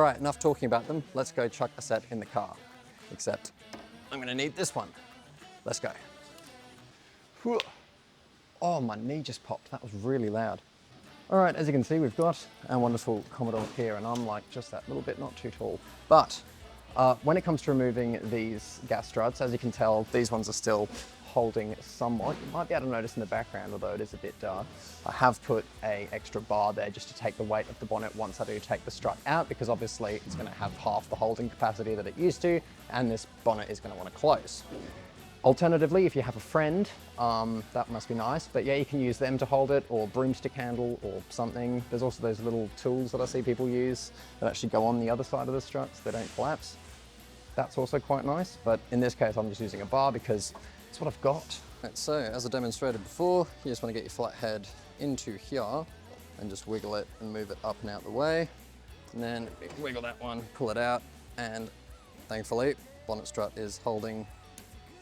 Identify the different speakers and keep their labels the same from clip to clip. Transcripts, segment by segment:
Speaker 1: All right, enough talking about them. Let's go chuck a set in the car. Except I'm gonna need this one. Let's go. Oh, my knee just popped. That was really loud. All right, as you can see, we've got our wonderful Commodore here, and I'm like just that little bit not too tall. But when it comes to removing these gas struts, as you can tell, these ones are still holding somewhat. You might be able to notice in the background, although it is a bit dark. I have put an extra bar there just to take the weight of the bonnet once I do take the strut out, because obviously it's going to have half the holding capacity that it used to, and this bonnet is going to want to close. Alternatively, if you have a friend, that must be nice, but yeah, you can use them to hold it, or broomstick handle or something. There's also those little tools that I see people use that actually go on the other side of the struts, they don't collapse. That's also quite nice, but in this case I'm just using a bar because it's what I've got. Right, so as I demonstrated before, you just want to get your flat head into here and just wiggle it and move it up and out the way. And then wiggle that one, pull it out, and thankfully, bonnet strut is holding,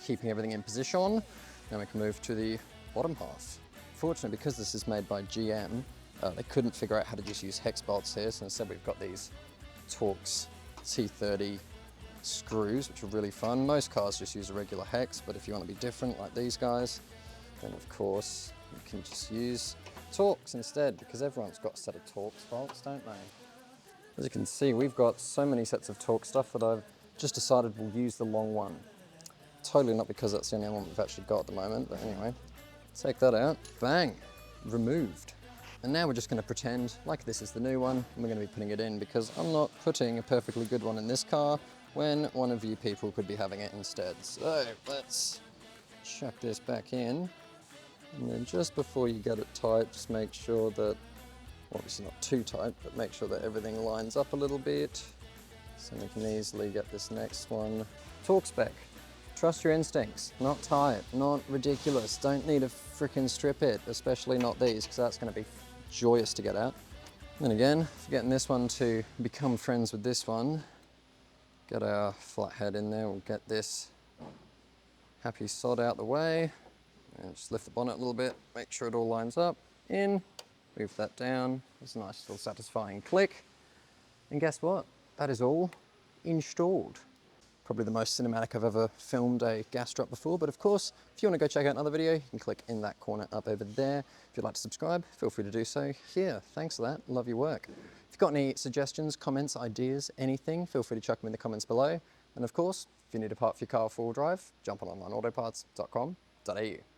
Speaker 1: keeping everything in position. Now we can move to the bottom half. Fortunately, because this is made by GM, they couldn't figure out how to just use hex bolts here, so instead we've got these Torx T30 screws, which are really fun. Most cars just use a regular hex, but if you want to be different like these guys, then of course you can just use Torx instead, because everyone's got a set of Torx bolts, don't they? As you can see, we've got so many sets of Torx stuff that I've just decided we'll use the long one. Totally not because that's the only one we've actually got at the moment, but anyway, take that out, bang, removed. And now we're just going to pretend like this is the new one, and we're going to be putting it in, because I'm not putting a perfectly good one in this car when one of you people could be having it instead. So let's chuck this back in, and then just before you get it tight, just make sure that, obviously not too tight, but make sure that everything lines up a little bit, so we can easily get this next one. Torque spec. Trust your instincts, not tight, not ridiculous. Don't need to frickin' strip it, especially not these, because that's going to be joyous to get out. And again, for getting this one to become friends with this one, get our flat head in there, we'll get this happy sod out the way, and just lift the bonnet a little bit, make sure it all lines up, in, move that down, there's a nice little satisfying click, and guess what? That is all installed. Probably the most cinematic I've ever filmed a gas strut before, but of course, if you want to go check out another video, you can click in that corner up over there. If you'd like to subscribe, feel free to do so here. Thanks for that, love your work. If you've got any suggestions, comments, ideas, anything, feel free to chuck them in the comments below. And of course, if you need a part for your car 4-wheel drive, jump on onlineautoparts.com.au.